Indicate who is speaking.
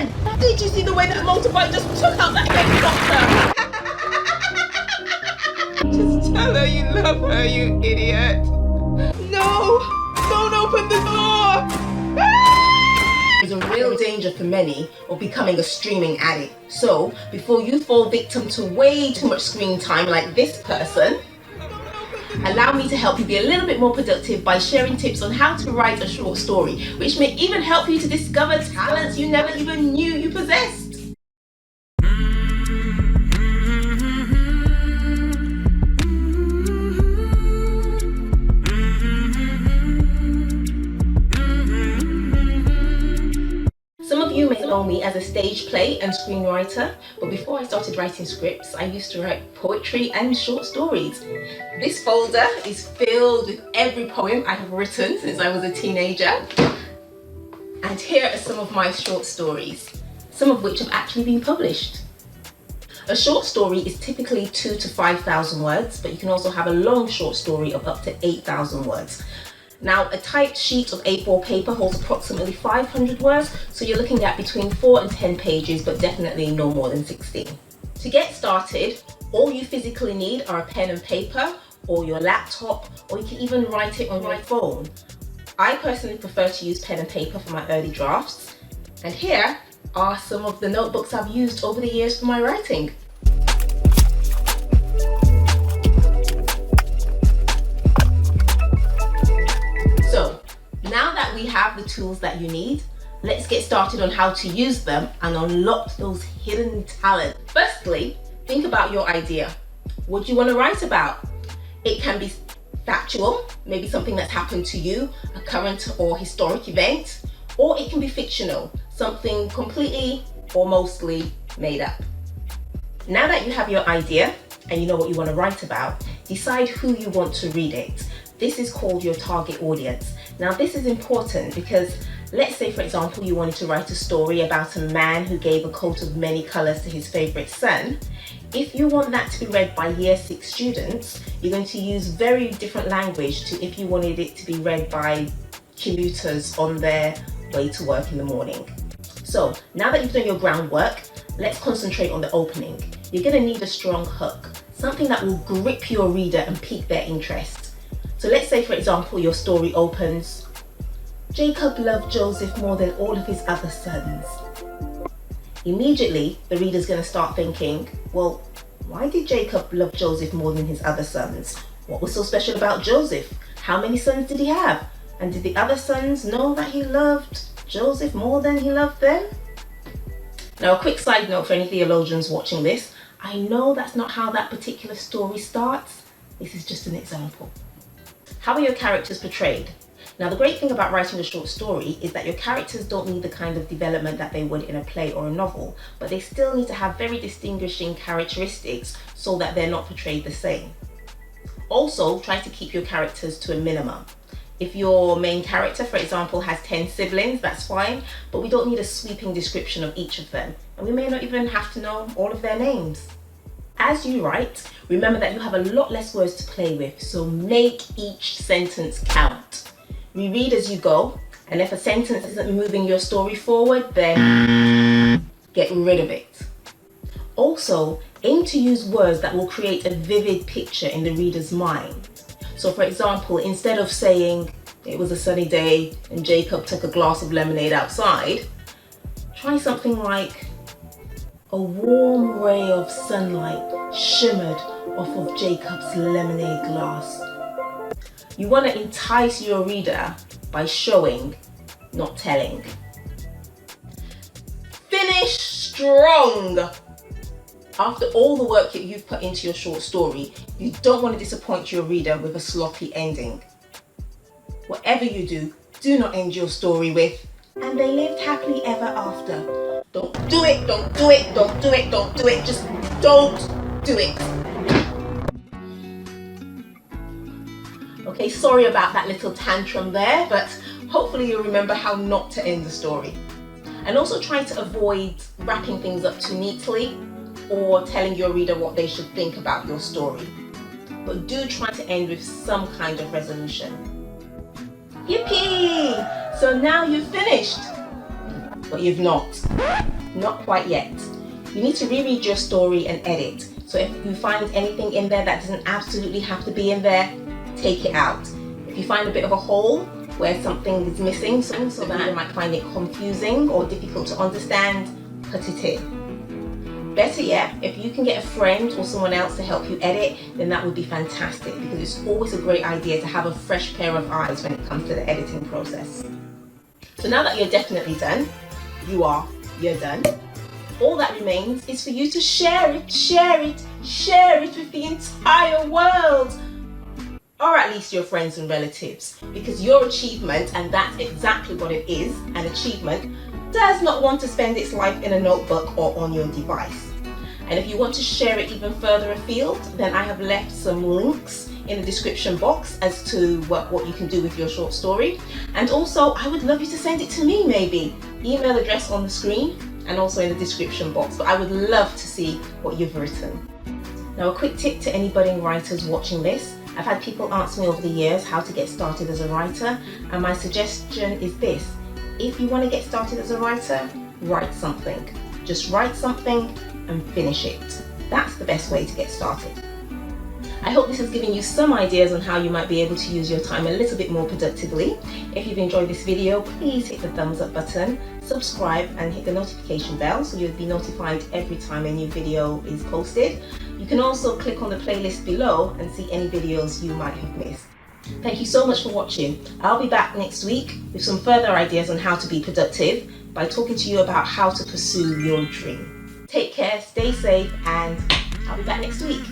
Speaker 1: again. Did you see the way that motorbike just took out that helicopter? Just tell her you love her, you idiot. No, don't open the door. There's a real danger for many of becoming a streaming addict. So, before you fall victim to way too much screen time like this person, allow me to help you be a little bit more productive by sharing tips on how to write a short story, which may even help you to discover talents you never even knew you possessed. Some of you may know me as a stage play and screenwriter, but before I started writing scripts, I used to write poetry and short stories. This folder is filled with every poem I have written since I was a teenager. And here are some of my short stories, some of which have actually been published. A short story is typically 2,000 to 5,000 words, but you can also have a long short story of up to 8,000 words. Now, a typed sheet of A4 paper holds approximately 500 words, so you're looking at between 4 and 10 pages, but definitely no more than 16. To get started, all you physically need are a pen and paper, or your laptop, or you can even write it on your phone. I personally prefer to use pen and paper for my early drafts, and here are some of the notebooks I've used over the years for my writing. Now that we have the tools that you need, let's get started on how to use them and unlock those hidden talents. Firstly, think about your idea. What do you want to write about? It can be factual, maybe something that's happened to you, a current or historic event, or it can be fictional, something completely or mostly made up. Now that you have your idea and you know what you want to write about, decide who you want to read it. This is called your target audience. Now this is important because let's say, for example, you wanted to write a story about a man who gave a coat of many colours to his favourite son. If you want that to be read by year 6 students, you're going to use very different language to if you wanted it to be read by commuters on their way to work in the morning. So now that you've done your groundwork, let's concentrate on the opening. You're going to need a strong hook, something that will grip your reader and pique their interest. So let's say, for example, your story opens, Jacob loved Joseph more than all of his other sons. Immediately, the reader's going to start thinking, well, why did Jacob love Joseph more than his other sons? What was so special about Joseph? How many sons did he have? And did the other sons know that he loved Joseph more than he loved them? Now, a quick side note for any theologians watching this, I know that's not how that particular story starts. This is just an example. How are your characters portrayed? Now, the great thing about writing a short story is that your characters don't need the kind of development that they would in a play or a novel, but they still need to have very distinguishing characteristics so that they're not portrayed the same. Also, try to keep your characters to a minimum. If your main character, for example, has 10 siblings, that's fine, but we don't need a sweeping description of each of them, and we may not even have to know all of their names. As you write, remember that you have a lot less words to play with, so make each sentence count. Reread as you go, and if a sentence isn't moving your story forward, then get rid of it. Also, aim to use words that will create a vivid picture in the reader's mind. So for example, instead of saying, it was a sunny day and Jacob took a glass of lemonade outside, try something like, a warm ray of sunlight shimmered off of Jacob's lemonade glass. You want to entice your reader by showing, not telling. Finish strong! After all the work that you've put into your short story, you don't want to disappoint your reader with a sloppy ending. Whatever you do, do not end your story with, and they lived happily ever after. Don't do it, don't do it, don't do it, don't do it, just don't do it. Okay, sorry about that little tantrum there, but hopefully you'll remember how not to end the story. And also try to avoid wrapping things up too neatly or telling your reader what they should think about your story. But do try to end with some kind of resolution. Yippee! So now you've finished, but you've not. not quite yet. You need to reread your story and edit. So if you find anything in there that doesn't absolutely have to be in there, take it out. If you find a bit of a hole where something is missing, so that you might find it confusing or difficult to understand, put it in. Better yet, if you can get a friend or someone else to help you edit, then that would be fantastic, because it's always a great idea to have a fresh pair of eyes when it comes to the editing process. So now that you're definitely done, you're done. All that remains is for you to share it with the entire world. Or at least your friends and relatives, because your achievement, and that's exactly what it is, an achievement, does not want to spend its life in a notebook or on your device. And if you want to share it even further afield, then I have left some links in the description box as to what you can do with your short story. And also, I would love you to send it to me maybe. Email address on the screen and also in the description box, but I would love to see what you've written. Now, a quick tip to any budding writers watching this. I've had people ask me over the years how to get started as a writer, and my suggestion is this: if you want to get started as a writer, write something. Just write something and finish it. That's the best way to get started. I hope this has given you some ideas on how you might be able to use your time a little bit more productively. If you've enjoyed this video, please hit the thumbs up button, subscribe and hit the notification bell so you'll be notified every time a new video is posted. You can also click on the playlist below and see any videos you might have missed. Thank you so much for watching. I'll be back next week with some further ideas on how to be productive by talking to you about how to pursue your dream. Take care, stay safe, and I'll be back next week.